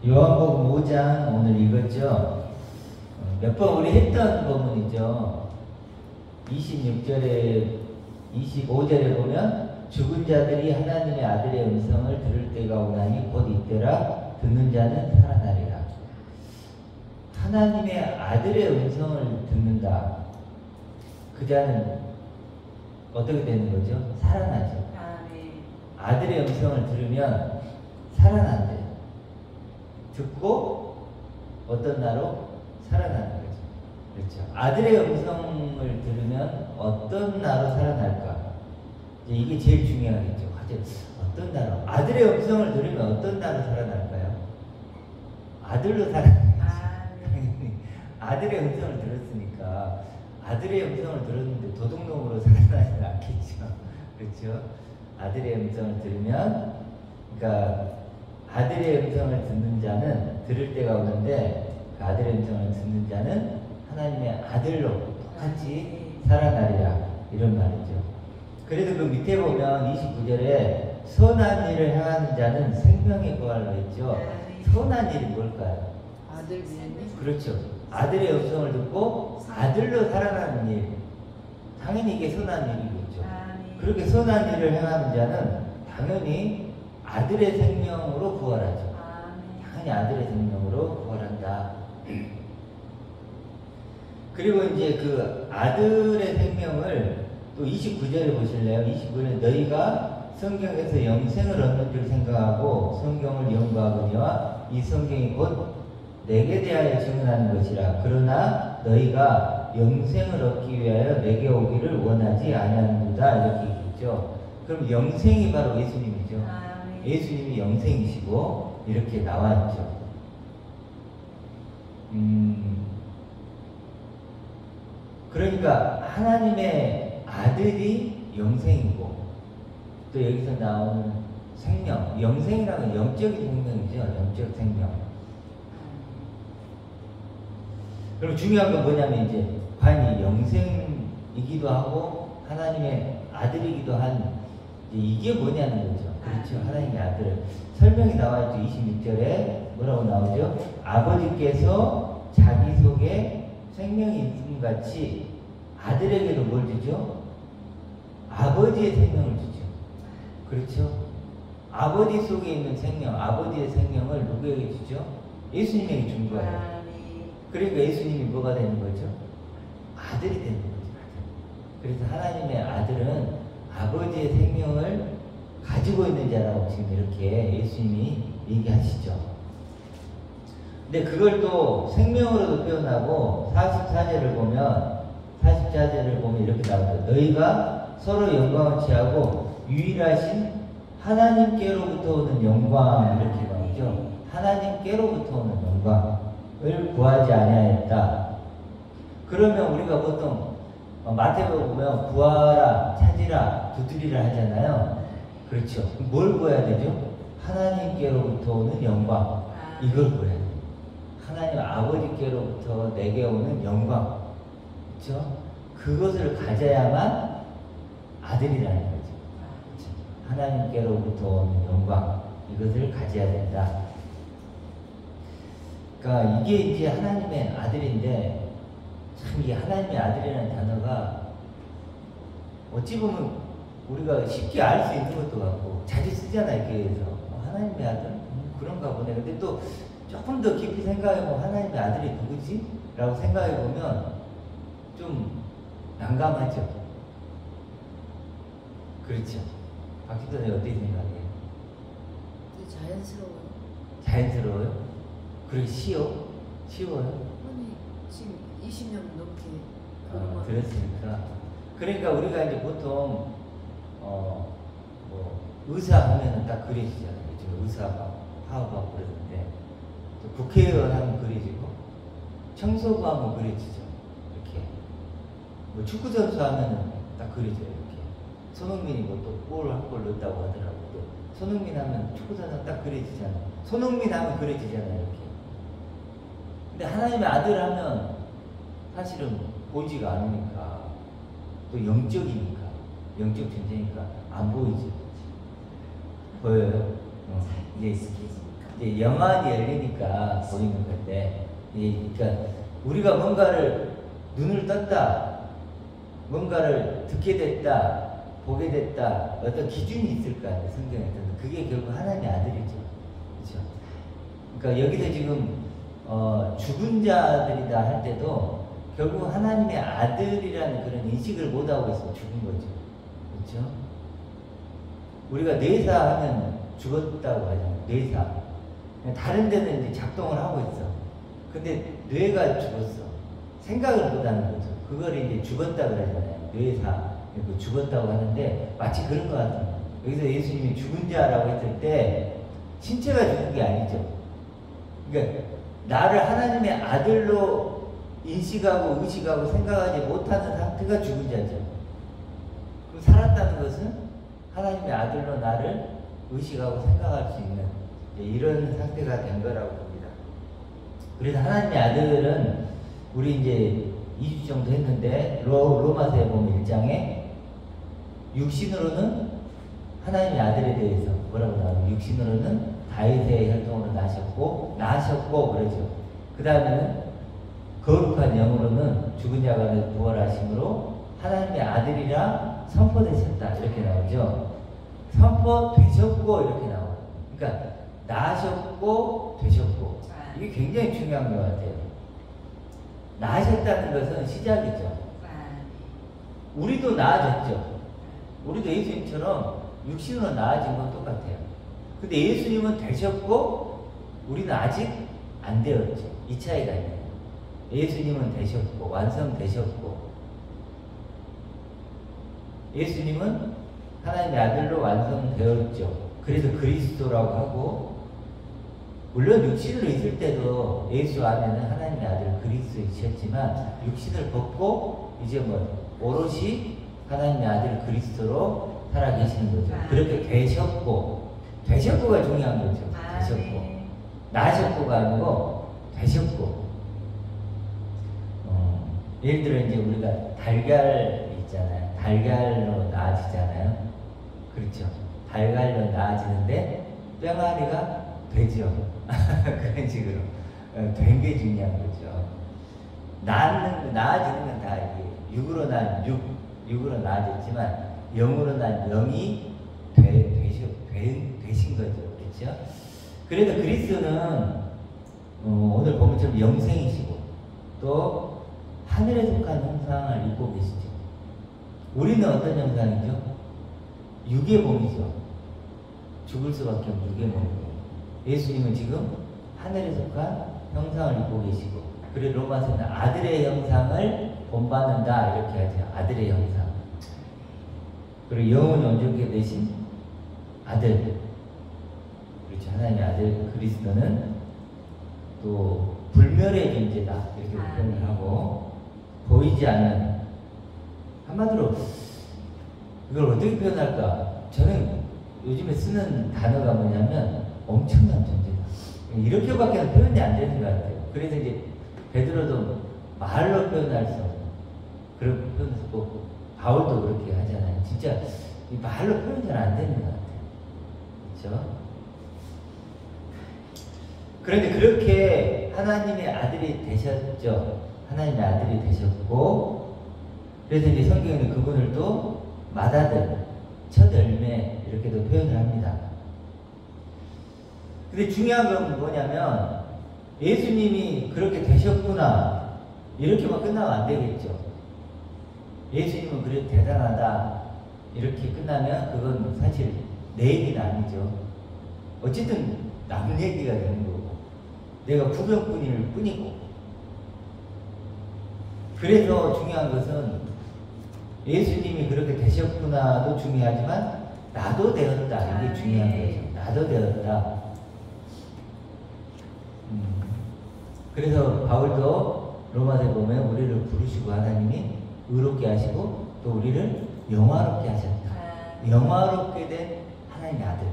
요한복음 5장 오늘 읽었죠? 몇 번 우리 했던 부분이죠. 26절에 25절에 보면 죽은 자들이 하나님의 아들의 음성을 들을 때가 오나니 곧 이때라 듣는 자는 살아나리라. 하나님의 아들의 음성을 듣는다. 그 자는 어떻게 되는 거죠? 살아나죠. 아들의 음성을 들으면 살아난대. 듣고 어떤 나로 살아나는 거죠. 그렇죠. 아들의 음성을 들으면 어떤 나로 살아날까? 이게 제일 중요하겠죠. 어떤 나로? 아들의 음성을 들으면 어떤 나로 살아날까요? 아들로 살아나겠죠. 아들의 음성을 들었으니까 아들의 음성을 들었는데 도둑놈으로 살아나지는 않겠죠. 그렇죠? 아들의 음성을 들으면, 그러니까 아들의 음성을 듣는 자는 들을 때가 오는데 그 아들의 음성을 듣는 자는 하나님의 아들로 똑같이 살아나리라, 이런 말이죠. 그래도 그 밑에 보면 29절에 선한 일을 행하는 자는 생명의 부활로 했죠. 선한 일이 뭘까요? 아들 믿는. 그렇죠. 아들의 음성을 듣고 아들로 살아나는 일. 당연히 이게 선한 일이겠죠. 그렇게 선한 일을 행하는 자는 당연히 아들의 생명으로 부활하죠. 당연히 아들의 생명으로 부활한다. 그리고 이제 그 아들의 생명을 또 29절에 보실래요? 29절에 너희가 성경에서 영생을 얻는 줄 생각하고 성경을 연구하거니와 이 성경이 곧 내게 대하여 증언하는 것이라. 그러나 너희가 영생을 얻기 위하여 내게 오기를 원하지 아니하는도다, 이렇게 얘기했죠. 그럼 영생이 바로 예수님이죠. 예수님이 영생이시고 이렇게 나왔죠. 그러니까 하나님의 아들이 영생이고 또 여기서 나오는 생명, 영생이라는 영적인 생명이죠. 영적 생명. 그리고 중요한 건 뭐냐면 이제 과연 영생이기도 하고 하나님의 아들이기도 한 이게 뭐냐는 거죠. 그렇죠. 하나님의 아들. 설명이 나와있죠. 26절에 뭐라고 나오죠? 아버지께서 자기 속에 생명이 있음같이 아들에게도 뭘 주죠? 아버지의 생명을 주죠. 그렇죠. 아버지 속에 있는 생명, 아버지의 생명을 누구에게 주죠? 예수님에게 준 거예요. 그러니까 예수님이 뭐가 되는 거죠? 아들이 되는 거죠. 그래서 하나님의 아들은 아버지의 생명을 가지고 있는 자라고 지금 이렇게 예수님이 얘기하시죠. 근데 그걸 또 생명으로도 표현하고 44절을 보면 이렇게 나오죠. 너희가 서로 영광을 취하고 유일하신 하나님께로부터 오는 영광, 이렇게 나오죠. 하나님께로부터 오는 영광을 구하지 아니하였다. 그러면 우리가 보통 마태복음 보면 구하라, 찾으라, 두드리라 하잖아요. 그렇죠. 뭘 구해야 되죠? 하나님께로부터 오는 영광. 이걸 구해야 돼요. 하나님 아버지께로부터 내게 오는 영광. 그렇죠? 그것을 가져야만 아들이라는 거죠. 그렇죠? 하나님께로부터 오는 영광. 이것을 가져야 된다. 그러니까 이게 이제 하나님의 아들인데, 참 이게 하나님의 아들이라는 단어가 어찌 보면 우리가 쉽게 알 수 있는 것도 같고 자주 쓰잖아요. 교회에서 하나님의 아들? 그런가 보네. 근데 또 조금 더 깊이 생각해보면 하나님의 아들이 누구지? 라고 생각해보면 좀 난감하죠. 그렇죠. 박기도님 어떻게 생각해요? 자연스러워요. 자연스러워요? 그리고 쉬워요? 아니, 지금 20년 넘게 들었으니까. 그러니까 우리가 이제 보통 뭐 의사 하면은 딱 그려지잖아요. 요즘 의사가 파업하고 그러는데 또 국회의원 하면 그려지고 청소부 하면 그려지죠. 이렇게 뭐 축구 선수 하면은 딱 그려져요. 이렇게 손흥민이 뭐 또 골 한 골 넣었다고 하더라고. 또 손흥민 하면 축구 선수 딱 그려지잖아요. 손흥민 하면 그려지잖아요. 이렇게. 근데 하나님의 아들 하면 사실은 보이지가 않으니까, 또 영적이니까, 영적 존재니까 안 보이죠. 보여요? 이제 이제 영안이 열리니까 보이는 건데, 그러니까 우리가 뭔가를 눈을 떴다, 뭔가를 듣게 됐다, 보게 됐다, 어떤 기준이 있을 거 아니에요, 성경에서는. 그게 결국 하나님의 아들이죠. 그렇죠? 그러니까 여기서 지금 죽은 자들이다 할 때도 결국 하나님의 아들이라는 그런 인식을 못하고 있어 죽은 거죠. 그렇죠? 우리가 뇌사하면 죽었다고 하잖아요. 뇌사. 다른 데는 이제 작동을 하고 있어. 근데 뇌가 죽었어. 생각을 못하는 거죠. 그걸 이제 죽었다 그러잖아요. 뇌사. 죽었다고 하는데 마치 그런 것 같아요. 여기서 예수님이 죽은 자라고 했을 때 신체가 죽은 게 아니죠. 그러니까 나를 하나님의 아들로 인식하고 의식하고 생각하지 못하는 상태가 죽은 자죠. 그럼 살았다는 것은 하나님의 아들로 나를 의식하고 생각할 수 있는 이런 상태가 된 거라고 봅니다. 그래서 하나님의 아들은 우리 이제 2주 정도 했는데 로마서에 보면 1장에 육신으로는 하나님의 아들에 대해서 뭐라고 나와요? 육신으로는 다윗의 혈통으로 나셨고 그러죠. 그 다음에는 거룩한 영으로는 죽은 자 가운데 부활하심으로 하나님의 아들이라 선포되셨다 이렇게 나오죠. 선포되셨고 이렇게 나와요. 그러니까 나셨고 되셨고 이게 굉장히 중요한 것 같아요. 나셨다는 것은 시작이죠. 우리도 나아졌죠. 우리도 예수님처럼 육신으로 나아진 건 똑같아요. 근데 예수님은 되셨고 우리는 아직 안 되었죠. 이 차이가 있네요. 예수님은 되셨고 완성되셨고 예수님은 하나님의 아들로 완성되었죠. 그래서 그리스도라고 하고 물론 육신으로 있을 때도 예수 안에는 하나님의 아들 그리스도이셨지만 육신을 벗고 이제 뭐 오롯이 하나님의 아들 그리스도로 살아계시는 거죠. 그렇게 되셨고가 중요한 거죠. 되셨고 나셨고가 아니고 되셨고. 예를 들어 이제 우리가 달걀 있잖아요. 달걀로 나아지잖아요. 그렇죠. 달걀로 나아지는데 뼈마리가 되죠. 그런 식으로 된 게 중요한 거죠. 나아지는 건 다 이게 육으로 난 육으로 나아졌지만 영으로 난 영이 되신 거죠. 그렇죠? 그래서 그리스도는 오늘 보면처럼 영생이시고 또 하늘에 속한 형상을 입고 계시죠. 우리는 어떤 형상이죠? 육의 몸이죠. 죽을 수밖에 없는 육의 몸이고 예수님은 지금 하늘에 속한 형상을 입고 계시고 그리고 로마서는 아들의 형상을 본받는다 이렇게 하죠. 아들의 형상. 그리고 영원히 온전케 되신 아들. 그렇죠. 하나님의 아들 그리스도는 또 불멸의 존재다 이렇게 표현을 하고 보이지 않는 한마디로 이걸 어떻게 표현할까? 저는 요즘에 쓰는 단어가 뭐냐면 엄청난 존재다. 이렇게밖에 표현이 안 되는 것 같아요. 그래서 이제 베드로도 말로 표현할 수 없는 그런 표현을 쓰고 바울도 그렇게 하잖아요. 진짜 이 말로 표현이 잘 안 되는 것 같아요. 그렇죠? 그런데 그렇게 하나님의 아들이 되셨죠. 하나님의 아들이 되셨고 그래서 이제 성경에는 그분을 또 맏아들, 첫 열매 이렇게도 표현을 합니다. 근데 중요한 건 뭐냐면 예수님이 그렇게 되셨구나 이렇게만 끝나면 안 되겠죠. 예수님은 그래도 대단하다 이렇게 끝나면 그건 사실 내 얘기는 아니죠. 어쨌든 남 얘기가 되는 거고 내가 구경꾼일 뿐이고 그래서 중요한 것은 예수님이 그렇게 되셨구나도 중요하지만 나도 되었다 이게 중요한 거죠. 나도 되었다. 그래서 바울도 로마서에 보면 우리를 부르시고 하나님이 의롭게 하시고 또 우리를 영화롭게 하셨다. 영화롭게 된 하나님의 아들.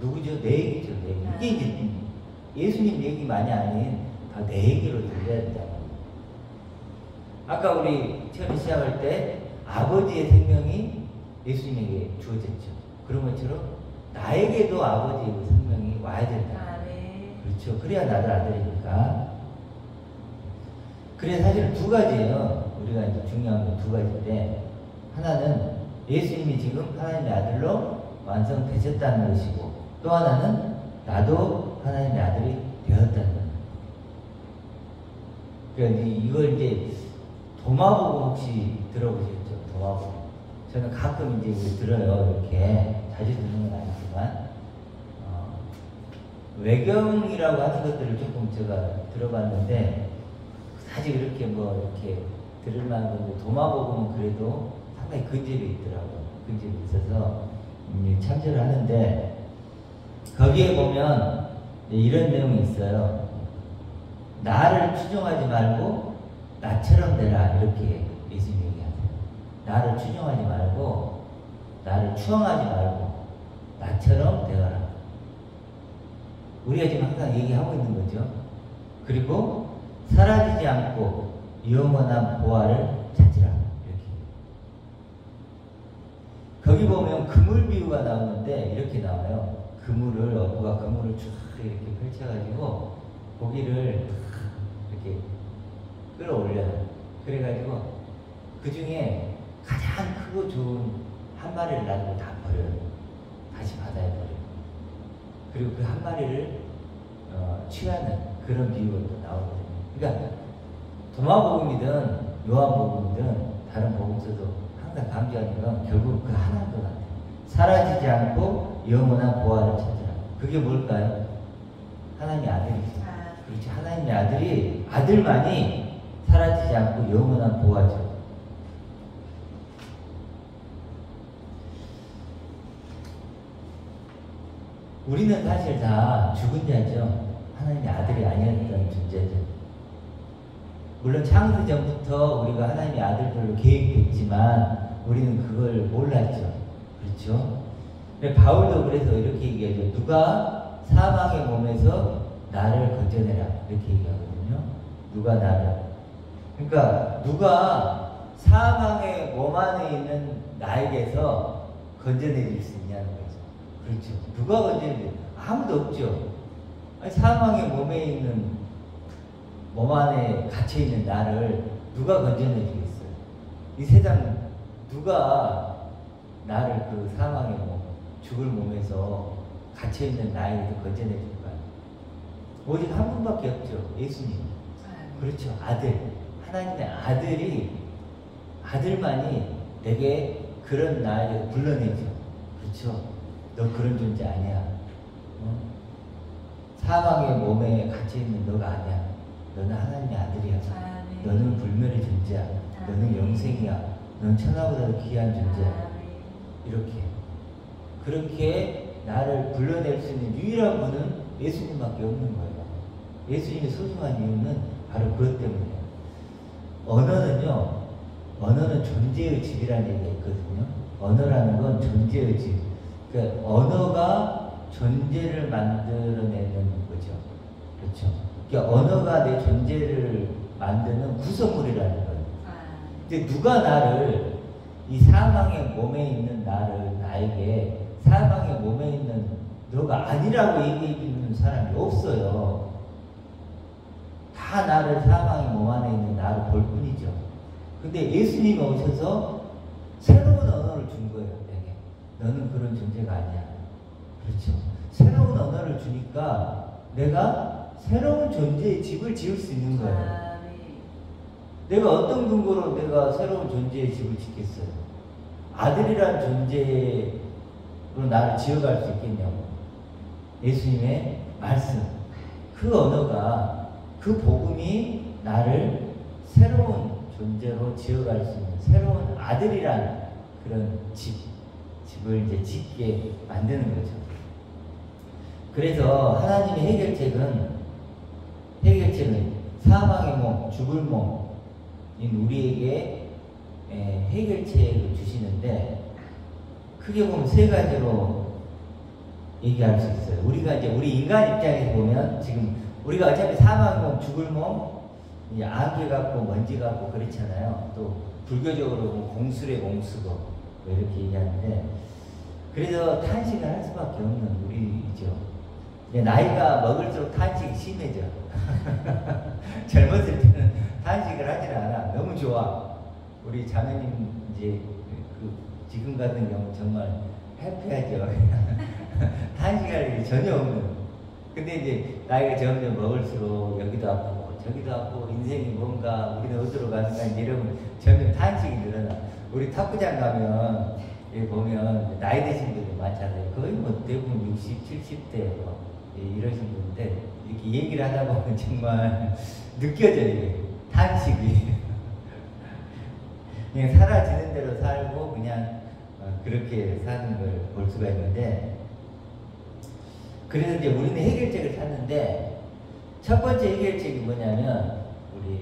누구죠? 내 얘기죠. 내 얘기. 이게 이제 예수님 얘기만이 아닌 다 내 얘기로 들려야 된다. 아까 우리 처음 시작할 때 아버지의 생명이 예수님에게 주어졌죠. 그런 것처럼 나에게도 아버지의 생명이 와야 된다. 그렇죠. 그래야 나도 아들이니까. 그래 사실 두 가지예요. 우리가 이제 중요한 건 두 가지인데, 하나는 예수님이 지금 하나님의 아들로 완성되셨다는 것이고, 또 하나는 나도 하나님의 아들이 되었다는 것. 그러니까 이걸 이제 도마복음 혹시 들어보셨죠? 도마복음. 저는 가끔 이제 들어요. 이렇게 자주 듣는 건 아니지만, 외경이라고 하는 것들을 조금 제가 들어봤는데, 사실 이렇게 뭐 이렇게 들을 만한 건데, 도마복음은 그래도 상당히 근접이 있더라고요. 근접이 있어서 참조를 하는데, 거기에 보면 이런 내용이 있어요. 나를 추종하지 말고 나처럼 되라, 이렇게 예수님이 얘기하세요. 나를 추종하지 말고, 나를 추앙하지 말고 나처럼 되어라. 우리가 지금 항상 얘기하고 있는 거죠. 그리고 사라지지 않고 영원한 보화를 찾으라, 이렇게. 거기 보면 그물 비유가 나오는데 이렇게 나와요. 그물을, 어부가 그물을 쭉 이렇게 펼쳐가지고 고기를 이렇게 끌어올려요. 그래가지고 그 중에 가장 크고 좋은 한 마리를 놔두고 다 버려요. 다시 바다에 버려요. 그리고 그 한 마리를 취하는 그런 비유가 또 나오거든요. 그러니까 도마복음이든 요한복음이든 다른 복음서도 항상 강조하는 건 결국 그 하나인 것 같아요. 사라지지 않고 영원한 보화를 찾으라. 그게 뭘까요? 하나님의 아들이죠. 그렇지. 하나님의 아들이, 아들만이 사라지지 않고 영원한 보화죠. 우리는 사실 다 죽은 자죠. 하나님의 아들이 아니었던 존재죠. 물론 창세 전부터 우리가 하나님의 아들들로 계획됐지만 우리는 그걸 몰랐죠. 그렇죠? 바울도 그래서 이렇게 얘기하죠. 누가 사망의 몸에서 나를 건져내라, 이렇게 얘기하거든요. 누가 나를. 그러니까 누가 사망의 몸 안에 있는 나에게서 건져내줄 수 있냐는 거죠. 그렇죠. 누가 건져내줄? 아무도 없죠. 아니, 사망의 몸에 있는, 몸 안에 갇혀있는 나를 누가 건져내주겠어요? 이 세상 누가 나를 그 사망의 몸, 죽을 몸에서 갇혀있는 나에게서 건져내줄까요? 오직 한 분밖에 없죠. 예수님. 그렇죠. 아들. 하나님의 아들이, 아들만이 내게 그런 나에게 불러내죠. 그렇죠. 너 그런 존재 아니야. 사망의 몸에 갇혀있는 너가 아니야. 너는 하나님의 아들이야. 너는 불멸의 존재야. 너는 영생이야. 너는 천하보다 귀한 존재야. 이렇게. 그렇게 나를 불러낼 수 있는 유일한 분은 예수님밖에 없는 거예요. 예수님이 소중한 이유는 바로 그것 때문이에요. 언어는 존재의 집이라는 얘기가 있거든요. 언어라는 건 존재의 집. 그러니까 언어가 존재를 만들어내는 거죠. 그렇죠. 그러니까 언어가 내 존재를 만드는 구성물이라는 거예요. 근데 누가 나를, 이 사망의 몸에 있는 나를, 나에게 사망의 몸에 있는 너가 아니라고 얘기해 주는 사람이 없어요. 다 나를 사망의 몸 안에 있는 나를 볼 뿐이죠. 근데 예수님이 오셔서 새로운 언어를 준 거예요, 내게. 너는 그런 존재가 아니야. 그렇죠. 새로운 언어를 주니까 내가 새로운 존재의 집을 지을 수 있는 거예요. 내가 어떤 근거로 내가 새로운 존재의 집을 짓겠어요? 아들이란 존재로 나를 지어갈 수 있겠냐고. 예수님의 말씀, 그 언어가, 그 복음이 나를 새로운 존재로 지어갈 수 있는 새로운 아들이란 그런 집을 이제 짓게 만드는 거죠. 그래서 하나님의 해결책은 사망의 몸, 죽을 몸인 우리에게 해결책을 주시는데, 크게 보면 세 가지로 얘기할 수 있어요. 우리가 이제 우리 인간 입장에서 보면 지금 우리가 어차피 사망의 몸, 죽을 몸, 이제 안개 같고 먼지 같고 그렇잖아요. 또 불교적으로 공수래 공수고 이렇게 얘기하는데, 그래서 탄식을 할 수밖에 없는 우리이죠. 나이가 먹을수록 탄식이 심해져. 젊었을 때는 탄식을 하질 않아. 너무 좋아. 우리 자매님 이제 지금 같은 경우 정말 해피하죠. 탄식할 일이 전혀 없는. 근데 이제 나이가 점점 먹을수록 여기도 아프고 저기도 아프고 인생이 뭔가 우리는 어디로 가는가 이러면 점점 탄식이 늘어나. 우리 탁구장 가면 여기 보면 나이 드신 분들 많잖아요. 거의 뭐 대부분 60, 70대 뭐 이러신 분인데 이렇게 얘기를 하다 보면 정말 느껴져요. 이게 탄식이. 그냥 사라지는 대로 살고 그냥 그렇게 사는 걸 볼 수가 있는데, 그래서 이제 우리는 해결책을 찾는데 첫 번째 해결책이 뭐냐면 우리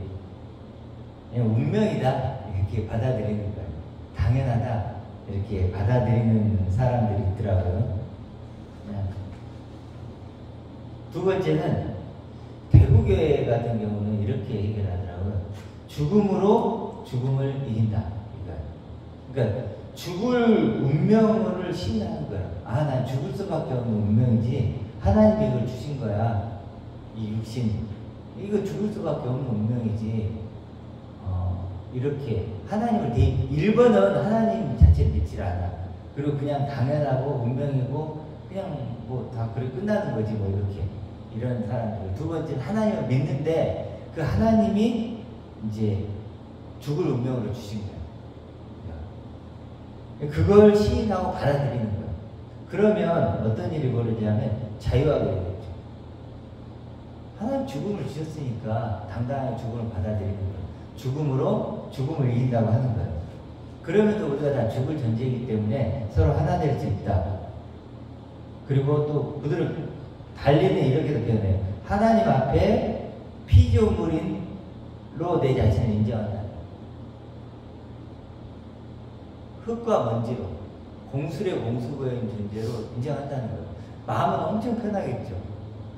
그냥 운명이다 이렇게 받아들이는 거예요. 당연하다 이렇게 받아들이는 사람들이 있더라고요. 두 번째는 대구교회 같은 경우는 이렇게 해결하더라고요. 죽음으로 죽음을 이긴다. 그러니까 죽을 운명을 신뢰하는 거야. 아, 난 죽을 수밖에 없는 운명이지. 하나님이 이걸 주신 거야. 이 육신. 이거 죽을 수밖에 없는 운명이지. 이렇게 하나님을 1번은 하나님 자체를 믿질 않아. 그리고 그냥 당연하고 운명이고 그냥 뭐 다 그래 끝나는 거지 뭐 이렇게. 이런 사람들. 두 번째는 하나님을 믿는데 그 하나님이 이제 죽을 운명으로 주신 거야. 그걸 시인하고 받아들이는 거야. 그러면 어떤 일이 벌어지냐면 자유하게 되겠죠. 하나님 죽음을 주셨으니까 당당하게 죽음을 받아들이는 거야. 죽음으로 죽음을 이긴다고 하는 거예요. 그러면서 우리가 다 죽을 존재이기 때문에 서로 하나 될 수 있다. 그리고 또 그들을 달리는 이렇게도 표현해요. 하나님 앞에 피조물인로 내 자신을 인정한다. 흙과 먼지로 공술의 공수거인 존재로 인정한다는 거예요. 마음은 엄청 편하겠죠.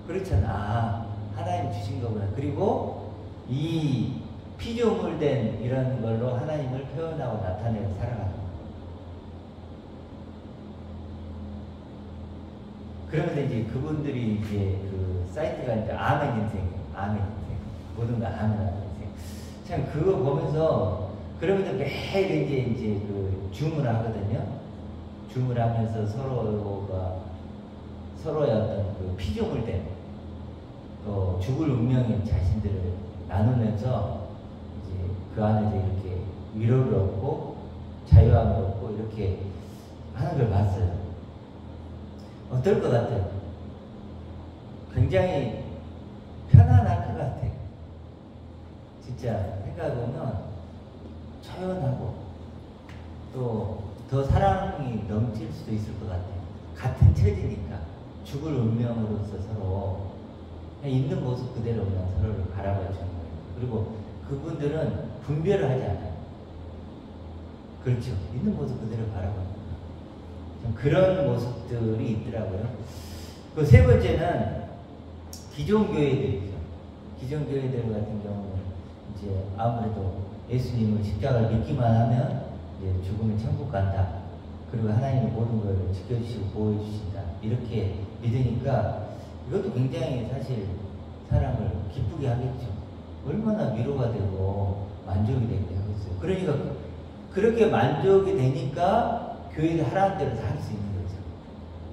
그렇잖아. 아, 하나님 주신 거구나. 그리고 이 피조물된 이런 걸로 하나님을 표현하고 나타내고 살아가는 거예요. 그러면서 이제 그분들이 이제 그 사이트가 이제 아멘 인생이에요. 아멘 인생. 모든 걸 아멘 인생. 참 그거 보면서 그러면서 매일 이제 그 줌을 하거든요. 줌을 하면서 서로의 어떤 그 피조물된 또 죽을 운명인 자신들을 나누면서 이제 그 안에서 이렇게 위로를 얻고 자유함을 얻고 이렇게 하는 걸 봤어요. 어떨 것 같아요? 굉장히 편안할 것 같아. 진짜 생각해보면 초연하고 또 더 사랑이 넘칠 수도 있을 것 같아요. 같은 처지니까 죽을 운명으로서 서로 그냥 있는 모습 그대로 그냥 서로를 바라봐 주는 거예요. 그리고 그분들은 분별을 하지 않아요. 그렇죠. 있는 모습 그대로 바라봐. 그런 모습들이 있더라고요. 그 세 번째는 기존 교회들이죠. 기존 교회들 같은 경우는 이제 아무래도 예수님을 십자가를 믿기만 하면 이제 죽으면 천국 간다. 그리고 하나님이 모든 걸 지켜주시고 보호해주신다. 이렇게 믿으니까 이것도 굉장히 사실 사람을 기쁘게 하겠죠. 얼마나 위로가 되고 만족이 되게 하겠어요. 그러니까 그렇게 만족이 되니까 교회를 하라는 대로 다 할 수 있는 거죠.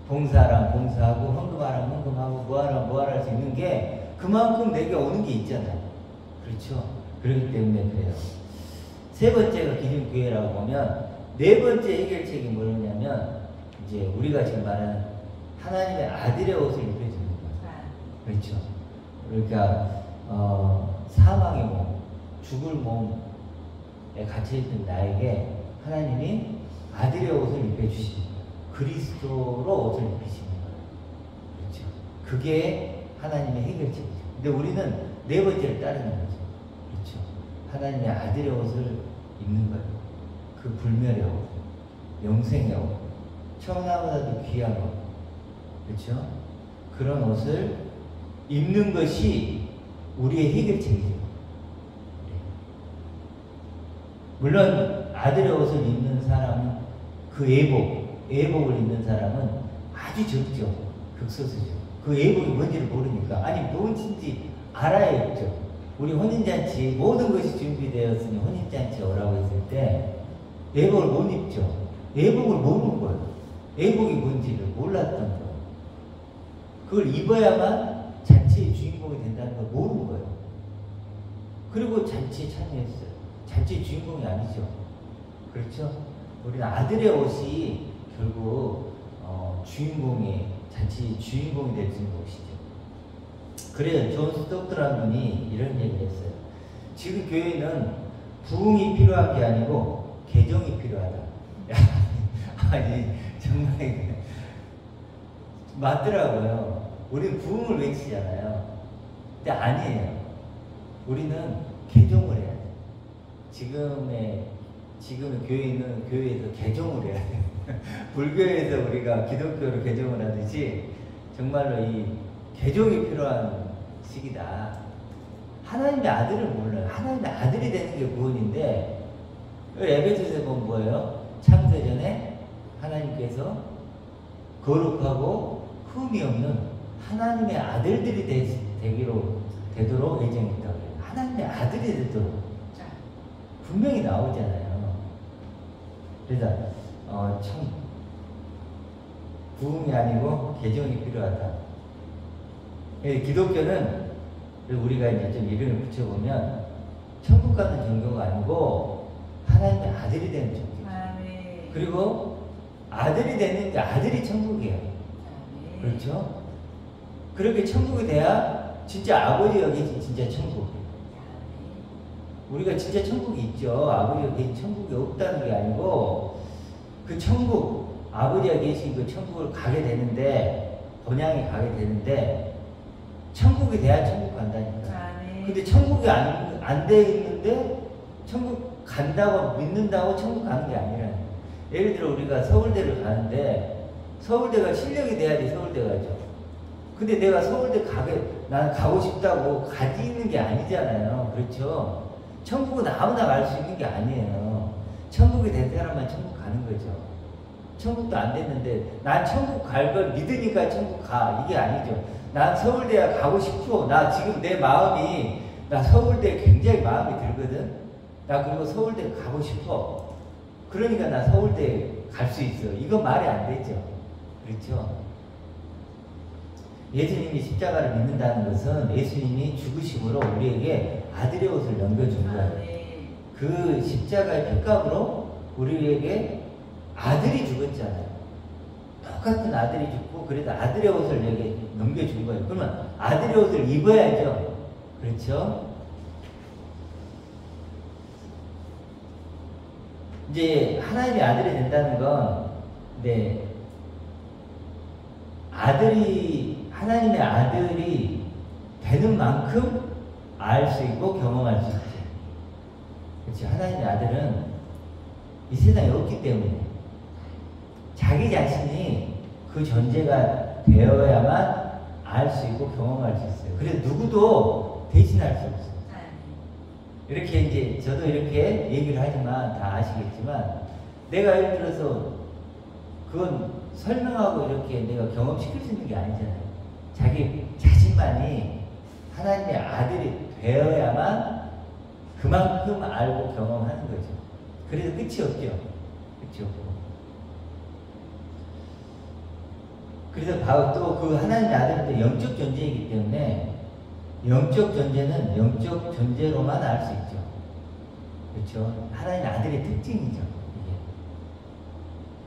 봉사하라면 봉사하고 헌금하라면 헌금하고 뭐하라면 뭐하라 할 수 있는 게 그만큼 내게 오는 게 있잖아요. 그렇죠. 그렇기 때문에 그래요. 세 번째가 기존 교회라고 보면 네 번째 해결책이 뭐냐면 이제 우리가 지금 말하는 하나님의 아들의 옷을 입혀주는 거예요. 그렇죠. 그러니까 사망의 몸, 죽을 몸에 갇혀있는 나에게 하나님이 아들의 옷을 입혀주시는 거예요. 그리스도로 옷을 입히시는 거예요. 그렇죠. 그게 하나님의 해결책이죠. 근데 우리는 네 번째를 따르는 거죠. 그렇죠. 하나님의 아들의 옷을 입는 거예요. 그 불멸의 옷, 영생의 옷, 천하보다도 귀한 옷. 그렇죠. 그런 옷을 입는 것이 우리의 해결책이죠. 물론 아들의 옷을 입는 사람은 그 애복을 입는 사람은 아주 적죠. 극소수죠. 그 예복이 뭔지를 모르니까. 아니 뭔지 알아야겠죠. 우리 혼인잔치 모든 것이 준비되었으니 혼인잔치 오라고 했을 때 예복을 못 입죠. 예복을 모르는 거예요. 예복이 뭔지를 몰랐던 거예요. 그걸 입어야만 잔치의 주인공이 된다는 걸 모르는 거예요. 그리고 잔치에 참여했어요. 잔치의 주인공이 아니죠. 그렇죠? 우리는 아들의 옷이 결국 주인공이 잔치 주인공이 될 수 있는 옷이죠. 그래요. 존 스토크라는 분이 이런 얘기를 했어요. 지금 교회는 부흥이 필요한 게 아니고 개정이 필요하다. 아니 정말 맞더라고요. 우리는 부흥을 외치잖아요. 근데 아니에요. 우리는 개종을 해야 돼요. 지금의 교회는 교회에서 개종을 해야 돼요. 불교에서 우리가 기독교로 개종을 하듯이 정말로 이 개종이 필요한 시기다. 하나님의 아들을 몰라요. 하나님의 아들이 되는 게 구원인데 에베소서에 보면 뭐예요? 창세전에 하나님께서 거룩하고 흠이 없는 하나님의 아들들이 되도록 예정했다고 해요. 하나님의 아들이 되도록 분명히 나오잖아요. 그래서 참 부흥이 아니고 개종이 필요하다. 기독교는 우리가 이제 좀 이름을 붙여보면 천국 가는 종교가 아니고 하나님의 아들이 되는 종교죠. 네. 그리고 아들이 되는 게 아들이 천국이에요. 네. 그렇죠? 그렇게 천국이 돼야 진짜 아버지가 계신 진짜 천국이에요. 우리가 진짜 천국이 있죠. 아버지가 계신 천국이 없다는 게 아니고 그 천국, 아버지가 계신 그 천국을 가게 되는데 본향에 가게 되는데 천국이 돼야 천국 간다니까. 네. 근데 천국이 안 돼 있는데 천국 간다고 믿는다고 천국 가는 게 아니라 예를 들어 우리가 서울대를 가는데 서울대가 실력이 돼야지 서울대 가죠. 근데 내가 서울대 나는 가고 싶다고 가지는 게 아니잖아요. 그렇죠? 천국은 아무나 갈 수 있는 게 아니에요. 천국이 된 사람만 천국 가는 거죠. 천국도 안 됐는데 난 천국 갈 걸 믿으니까 천국 가. 이게 아니죠. 난 서울대 가고 싶어. 나 지금 내 마음이 나 서울대 굉장히 마음이 들거든. 나 그리고 서울대 가고 싶어. 그러니까 나 서울대 갈 수 있어. 이건 말이 안 되죠. 그렇죠? 예수님이 십자가를 믿는다는 것은 예수님이 죽으심으로 우리에게 아들의 옷을 넘겨준 거예요. 네. 그 십자가의 핏값으로 우리에게 아들이 죽었잖아요. 똑같은 아들이 죽고 그래도 아들의 옷을 내게 넘겨준 거예요. 그러면 아들의 옷을 입어야죠. 그렇죠? 이제 하나님의 아들이 된다는 건 네, 하나님의 아들이 되는 만큼 알 수 있고 경험할 수 있죠. 그렇죠? 하나님의 아들은 이 세상에 없기 때문에 자기 자신이 그 존재가 되어야만 알 수 있고 경험할 수 있어요. 그래서 누구도 대신할 수 없어요. 이렇게 이제 저도 이렇게 얘기를 하지만 다 아시겠지만 내가 예를 들어서 그건 설명하고 이렇게 내가 경험시킬 수 있는 게 아니잖아요. 자기 자신만이 하나님의 아들이 되어야만 그만큼 알고 경험하는 거죠. 그래서 끝이 없죠. 끝이 없고. 그래서 바로 또 그 하나님의 아들은 영적 존재이기 때문에 영적 존재는 영적 존재로만 알 수 있죠. 그렇죠? 하나님의 아들의 특징이죠.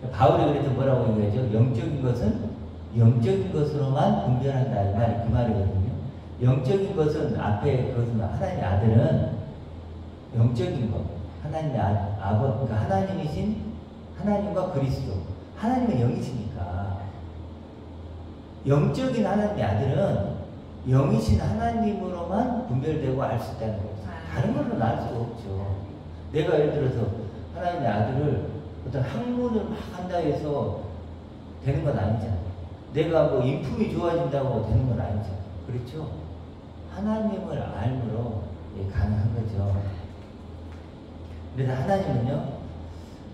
이게. 바울이 그래서 뭐라고 얘기하죠? 영적인 것은 영적인 것으로만 분별한다. 이 말이 그 말이거든요. 영적인 것은 앞에 그것은 하나님의 아들은 영적인 것. 하나님의 그러니까 하나님이신 하나님과 그리스도. 하나님은 영이시니까. 영적인 하나님의 아들은 영이신 하나님으로만 분별되고 알 수 있다는 거죠. 다른 걸로는 알 수가 없죠. 내가 예를 들어서 하나님의 아들을 어떤 학문을 막 한다 해서 되는 건 아니잖아요. 내가 뭐 인품이 좋아진다고 되는 건 아니잖아요. 그렇죠? 하나님을 알므로 가능한 거죠. 그래서 하나님은요,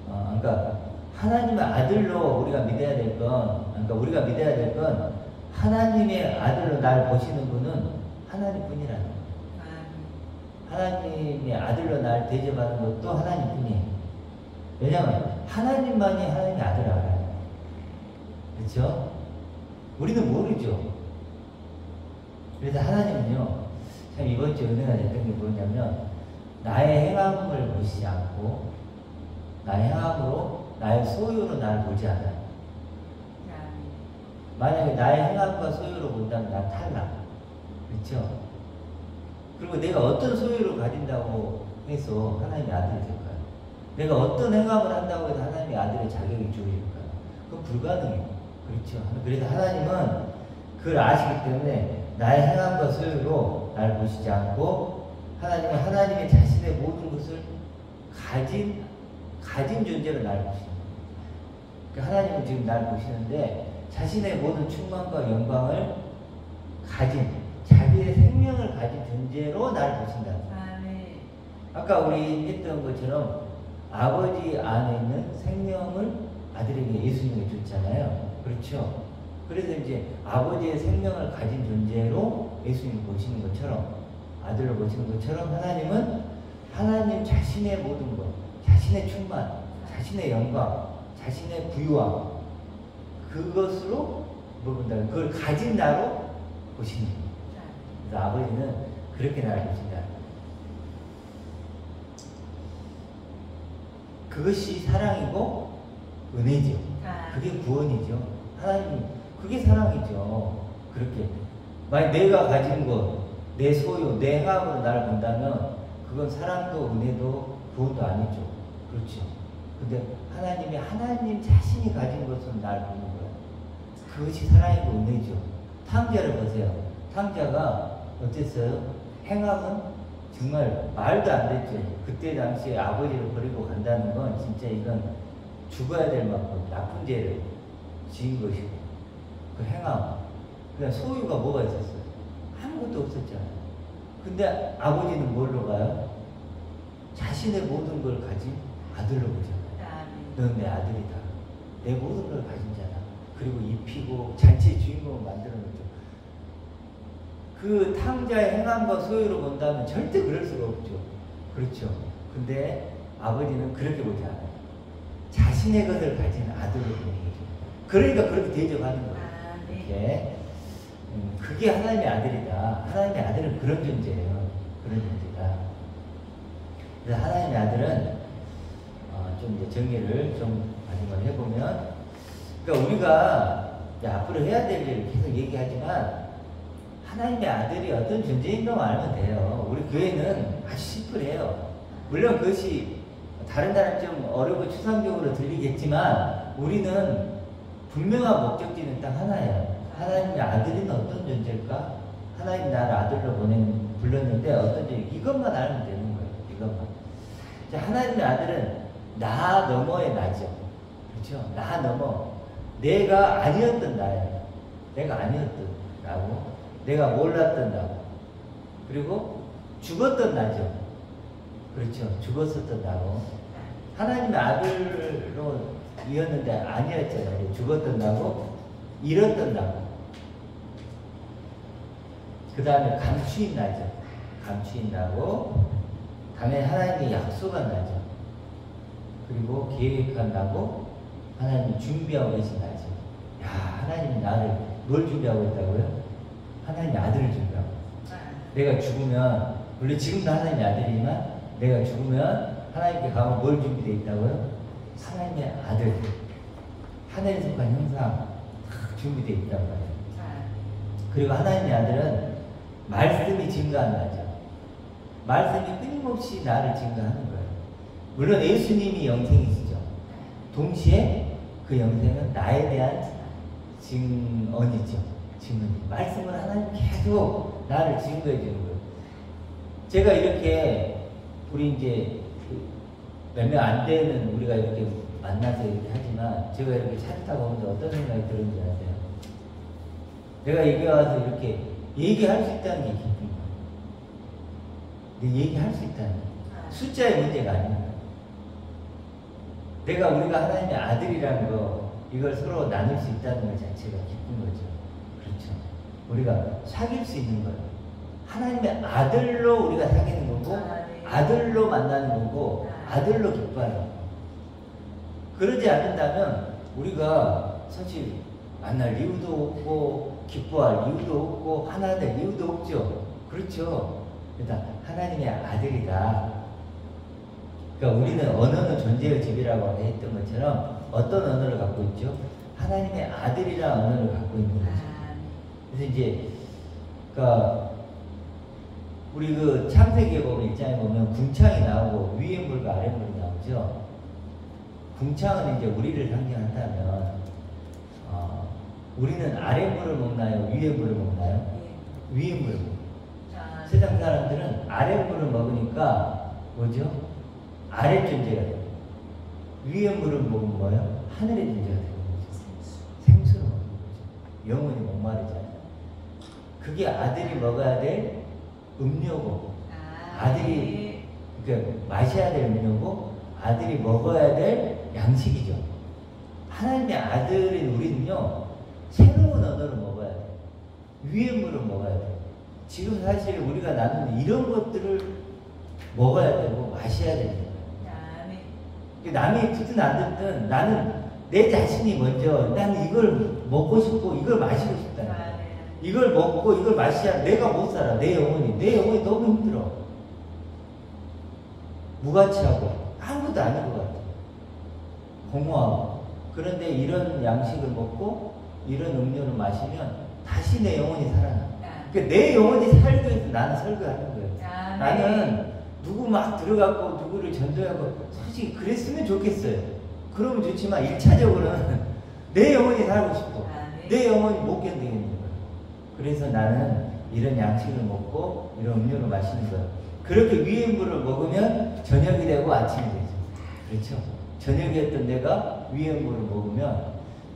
그러니까 하나님의 아들로 우리가 믿어야 될 건, 그러니까 우리가 믿어야 될 건 하나님의 아들로 날 보시는 분은 하나님뿐이라는 거예요. 하나님의 아들로 날 대접하는 것도 하나님뿐이에요. 왜냐하면 하나님만이 하나님의 아들을 알아요. 그렇죠? 우리는 모르죠. 그래서 하나님은요, 참 이번 주에 은혜가 됐던 게 뭐냐면, 나의 행함을 보시지 않고 나의 행함으로 나의 소유로 나를 보지 않아요. 만약에 나의 행함과 소유로 본다면 난 탈락. 그렇죠? 그리고 내가 어떤 소유를 가진다고 해서 하나님의 아들이 될까요? 내가 어떤 행함을 한다고 해서 하나님의 아들의 자격이 주어질까요? 그건 불가능해요. 그렇죠? 그래서 하나님은 그걸 아시기 때문에 나의 행함과 소유로 나를 보시지 않고, 하나님은 하나님의 자신의 모든 것을 가진 존재로 나를 보시는 거예요. 그러니까 하나님은 지금 나를 보시는데 자신의 모든 충만과 영광을 가진, 자기의 생명을 가진 존재로 나를 보신다. 아까 우리 했던 것처럼 아버지 안에 있는 생명을 아들에게 예수님이 줬잖아요. 그렇죠? 그래서 이제 아버지의 생명을 가진 존재로 예수님을 보시는 것처럼, 아들로 보시는 것처럼, 하나님은 하나님 자신의 모든 것, 자신의 충만, 자신의 영광, 자신의 부유함, 그것으로 본다. 그걸 가진 나로 보시는 거예요. 그래서 아버지는 그렇게 나를 보신다. 그것이 사랑이고 은혜죠. 그게 구원이죠. 하나님, 그게 사랑이죠. 그렇게 만약 내가 가진 것, 내 소유, 내 행함으로 나를 본다면 그건 사랑도 은혜도 구원도 아니죠. 그렇죠. 근데 하나님이 하나님 자신이 가진 것으로 나를 보는 거예요. 그것이 사랑이고 은혜죠. 탕자를 보세요. 탕자가 어땠어요? 행함은 정말 말도 안 됐죠. 그때 당시에 아버지를 버리고 간다는 건 진짜 이건 죽어야 될 만큼 나쁜 죄를 지은 것이고, 그 행함, 그냥 소유가 뭐가 있었어요? 아무것도 없었잖아요. 근데 아버지는 뭘로 가요? 자신의 모든 걸 가진 아들로 보잖아요. 넌 내 아들이다. 내 모든 걸 가진 자다. 그리고 입히고 잔치의 주인공을 만들어 놓죠. 그 탕자의 행함과 소유로 본다면 절대 그럴 수가 없죠. 그렇죠. 근데 아버지는 그렇게 보지 않아요. 자신의 것을 가진 아들로 보는 거죠. 그러니까 그렇게 대접하는 거예요. 이렇게. 그게 하나님의 아들이다. 하나님의 아들은 그런 존재예요. 그런 존재다. 그래서 하나님의 아들은 좀 이제 정리를 좀 마지막으로 해보면, 그러니까 우리가 앞으로 해야 될 일을 계속 얘기하지만 하나님의 아들이 어떤 존재인가만 알면 돼요. 우리 교회는 아주 심플해요. 물론 그것이 다른 사람 좀 어렵고 추상적으로 들리겠지만 우리는 분명한 목적지는 딱 하나예요. 하나님의 아들은 어떤 존재일까? 하나님 나를 아들로 불렀는데 어떤 존재, 이것만 알면 되는 거예요. 이것만. 자, 하나님의 아들은 나 너머의 나죠. 그렇죠? 나 너머. 내가 아니었던 나예요. 내가 아니었던 나고, 내가 몰랐던 나고, 그리고 죽었던 나죠. 그렇죠? 죽었었던 나고, 하나님의 아들로 이었는데 아니었잖아요. 죽었던 나고, 잃었던 나고, 그 다음에 감추인 나죠. 감추인 나고, 다음에 하나님의 약속한 나죠. 그리고 계획한 나고, 하나님이 준비하고 계신 나죠. 야, 하나님이 나를 뭘 준비하고 있다고요? 하나님의 아들을 준비하고. 내가 죽으면, 물론 지금도 하나님의 아들이지만, 내가 죽으면 하나님께 가면 뭘 준비되어 있다고요? 하나님의 아들, 하늘에 속한 형상 준비되어 있단 말이에요. 그리고 하나님의 아들은 말씀이 증거하는 나죠. 말씀이 끊임없이 나를 증거하는 거예요. 물론 예수님이 영생이시죠. 동시에 그 영생은 나에 대한 증언이죠. 증언. 말씀은 하나님 계속 나를 증거해 주는 거예요. 제가 이렇게 우리 이제 몇 명 안 되는 우리가 이렇게 만나서 이렇게 하지만 제가 이렇게 차를 타고 오면서 어떤 생각이 들었는지 아세요? 내가 여기 와서 이렇게 얘기할 수 있다는 게 기쁜 거예요. 근데 얘기할 수 있다는 게 숫자의 문제가 아닙니다. 우리가 하나님의 아들이라는 거, 이걸 서로 나눌 수 있다는 것 자체가 기쁜 거죠. 그렇죠. 우리가 사귈 수 있는 거예요. 하나님의 아들로 우리가 사귀는 거고, 네. 아들로 만나는 거고, 아들로 기뻐하는 거예요. 그러지 않는다면 우리가 사실 만날 이유도 없고, 기뻐할 이유도 없고, 하나 될 이유도 없죠. 그렇죠. 일단 하나님의 아들이다. 그러니까 우리는 언어는 존재의 집이라고 했던 것처럼 어떤 언어를 갖고 있죠? 하나님의 아들이라는 언어를 갖고 있는 거죠. 그래서 이제 그러니까 우리 그 창세기에 보면 1장에 보면 궁창이 나오고 위에 물과 아래 물이 나오죠. 궁창은 이제 우리를 상징한다면 우리는 아래 물을 먹나요? 위에 물을 먹나요? 위에 물을 먹어요. 세상 사람들은 아래 물을 먹으니까 뭐죠? 아래 존재가 돼요. 위에 물을 먹으면 뭐예요? 하늘의 존재가 되는 거죠. 생수로 먹는 거죠. 영혼이 목마르잖아요. 그게 아들이 먹어야 될 음료고, 아들이 그러니까 마셔야 될 음료고, 아들이 먹어야 될 양식이죠. 하나님의 아들인 우리는요, 새로운 언어를 먹어야 돼요. 위의 물을 먹어야 돼요. 지금 사실 우리가 나누는 이런 것들을 먹어야 되고 마셔야 되는 거예요. 남이 듣든 안 듣든 나는 내 자신이 먼저 나는 이걸 먹고 싶고 이걸 마시고 싶다. 이걸 먹고 이걸 마셔야 내가 못 살아. 내 영혼이 너무 힘들어. 무가치하고 아무것도 아닌 것 같아. 공허하고. 그런데 이런 양식을 먹고 이런 음료를 마시면 다시 내 영혼이 살아나. 그러니까 내 영혼이 살기 위해서 나는 설교하는 거예요. 나는 누구 막 들어가고 누구를 전도하고 솔직히 그랬으면 좋겠어요. 그러면 좋지만 1차적으로는 내 영혼이 살고 싶어. 내 영혼이 못 견디겠는 거예요. 그래서 나는 이런 양식을 먹고 이런 음료를 마시는 거예요. 그렇게 위의 물을 먹으면 저녁이 되고 아침이 되죠. 그렇죠? 저녁이었던 내가 위의 물을 먹으면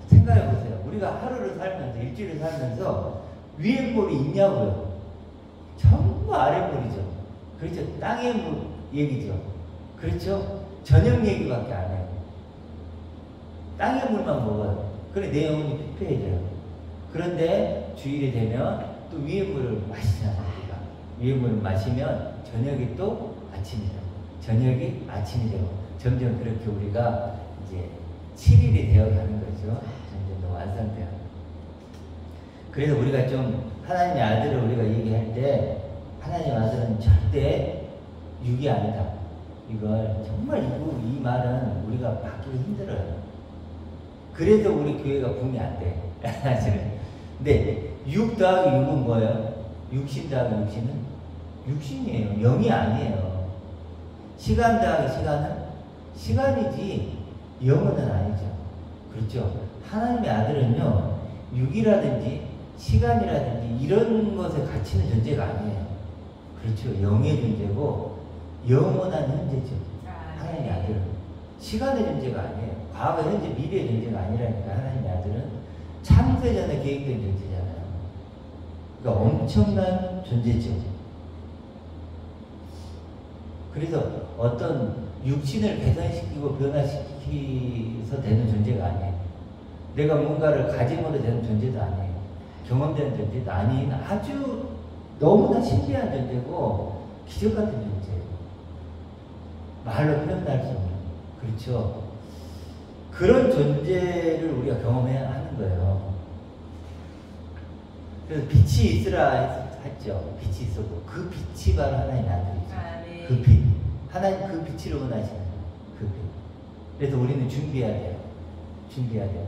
생각해 보세요. 우리가 하루를 살면서 일주일을 살면서 위의 물이 있냐고요. 전부 아래 물이죠. 그렇죠? 땅의 물 얘기죠. 그렇죠? 저녁 얘기밖에 안 해요. 땅의 물만 먹어요. 그래 내 영혼이 피폐해져요. 그런데 주일이 되면 또 위의 물을 마시잖아요. 우리가. 위의 물을 마시면 저녁이 또 아침이 되고 저녁이 아침이 되고 점점 그렇게 우리가 이제 7일이 되어가는 거죠. 점점 더 완성돼요. 그래서 우리가 좀 하나님의 아들을 우리가 얘기할 때 하나님의 아들은 절대 육이 아니다. 이걸 정말 이 말은 우리가 받기 힘들어요. 그래서 우리 교회가 붐이 안 돼. 사실은. 근데 6 더하기 6은 뭐예요? 육신 더하기 육신은 육신이에요. 영이 아니에요. 시간 더하기 시간은 시간이지 영은 아니죠. 그렇죠? 하나님의 아들은요, 육이라든지 시간이라든지 이런 것에 갇히는 존재가 아니에요. 그렇죠? 영의 존재고 영원한 존재죠. 하나님의 아들은 시간의 존재가 아니에요. 과거, 현재, 미래의 존재가 아니라니까. 하나님의 아들은 창세 전에 계획된 존재잖아요. 그러니까 엄청난 존재죠. 그래서 어떤 육신을 개선시키고 변화시켜서 되는 존재가 아니에요. 내가 뭔가를 가짐으로 되는 존재도 아니에요. 경험되는 존재도 아닌 아주 너무나 신비한 존재고 기적 같은 존재예요. 말로 표현할 수 없는. 그렇죠. 그런 존재를 우리가 경험해야 하는 거예요. 그래서 빛이 있으라 했죠. 빛이 있었고 그 빛이 바로 하나님의 아들이죠. 그 빛. 하나님 그 빛을 원하시는 그 빛. 그래서 우리는 준비해야 돼요. 준비해야 돼요.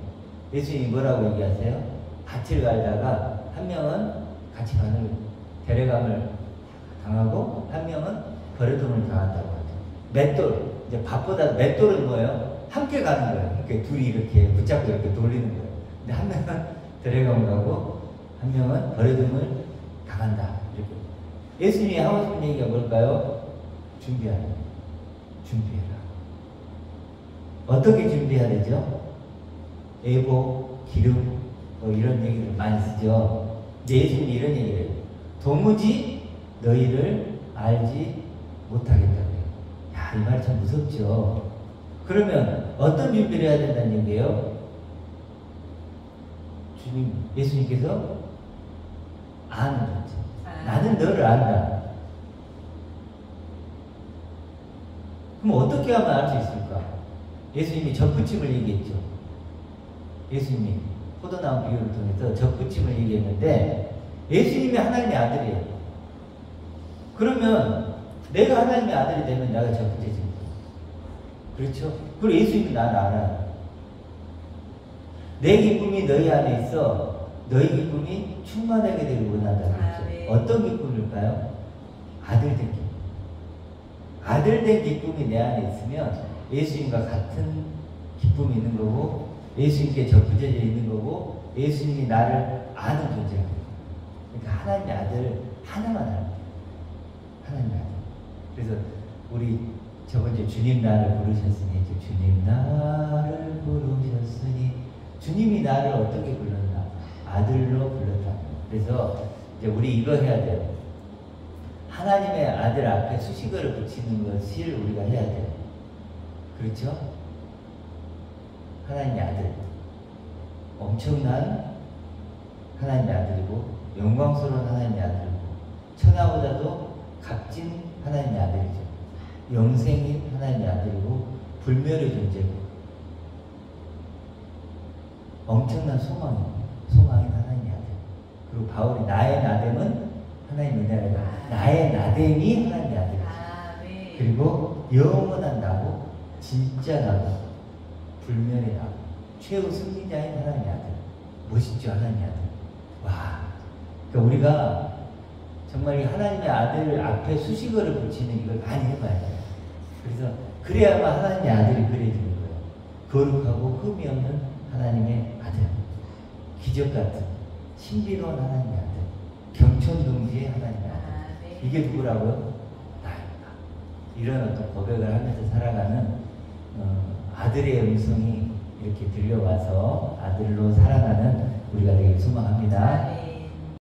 예수님이 뭐라고 얘기하세요? 밭을 갈다가 한 명은 같이 가는 데려감을 당하고 한 명은 버려둠을 당한다고 하죠. 맷돌. 이제 밭보다 맷돌은 뭐예요? 함께 가는 거예요. 이렇게 둘이 이렇게 붙잡고 이렇게 돌리는 거예요. 근데 한 명은 데려감을 가고 한 명은 버려둠을 당한다. 이렇게. 예수님이 하고 싶은 얘기가 뭘까요? 준비하라. 준비해라. 어떻게 준비해야 되죠? 애보, 기름, 뭐 이런 얘기를 많이 쓰죠. 근데 예수님이 이런 얘기를 해요. 도무지 너희를 알지 못하겠다고요. 야, 이 말 참 무섭죠. 그러면 어떤 준비를 해야 된다는 얘기예요? 주님, 예수님께서 아는 존재. 나는 너를 안다. 그럼 어떻게 하면 알 수 있을까? 예수님이 접붙임을 얘기했죠. 예수님이 포도나무 비유를 통해서 접붙임을 얘기했는데 예수님이 하나님의 아들이에요. 그러면 내가 하나님의 아들이 되면 내가 접붙해집니다. 그렇죠? 그리고 예수님이 나를 알아요. 내 기쁨이 너희 안에 있어 너희 기쁨이 충만하게 되길 원한다. 그렇죠? 네. 어떤 기쁨일까요? 아들된 기쁨. 아들된 기쁨이 내 안에 있으면 예수님과 같은 기쁨이 있는 거고 예수님께 접붙여져 있는 거고 예수님이 나를 아는 존재가 돼요. 그러니까 하나님의 아들 하나만 알아요. 하나님의 아들. 그래서 우리 저번주에 주님 나를 부르셨으니 이제 주님 나를 부르셨으니 주님이 나를 어떻게 불렀나? 아들로 불렀다. 그래서 이제 우리 이거 해야 돼요. 하나님의 아들 앞에 수식어를 붙이는 것을 우리가 해야 돼요. 그렇죠? 하나님의 아들. 엄청난 하나님의 아들이고 영광스러운 하나님의 아들이고 천하보다도 값진 하나님의 아들이죠. 영생인 하나님의 아들이고 불멸의 존재고 엄청난 소망인 하나님의 아들. 그리고 바울이 나의 나됨은 하나님의 은혜라고 나의 나됨이 하나님의 아들이죠. 네. 그리고 영원한 나고 진짜 나고 불멸의 나고 최후 승리자인 하나님의 아들. 멋있죠, 하나님의 아들. 와, 그러니까 우리가 정말 이 하나님의 아들 앞에 수식어를 붙이는 이걸 많이 해봐야 돼요. 그래서 그래야만 하나님의 아들이 그려지는 거예요. 거룩하고 흠이 없는 하나님의 아들. 기적 같은 신비로운 하나님의 아들. 경천동지의 하나님의 아들. 네. 이게 누구라고요? 나입니다. 이런 어떤 고백을 하면서 살아가는 아들의 음성이 이렇게 들려와서 아들로 살아가는 우리가 되길 소망합니다.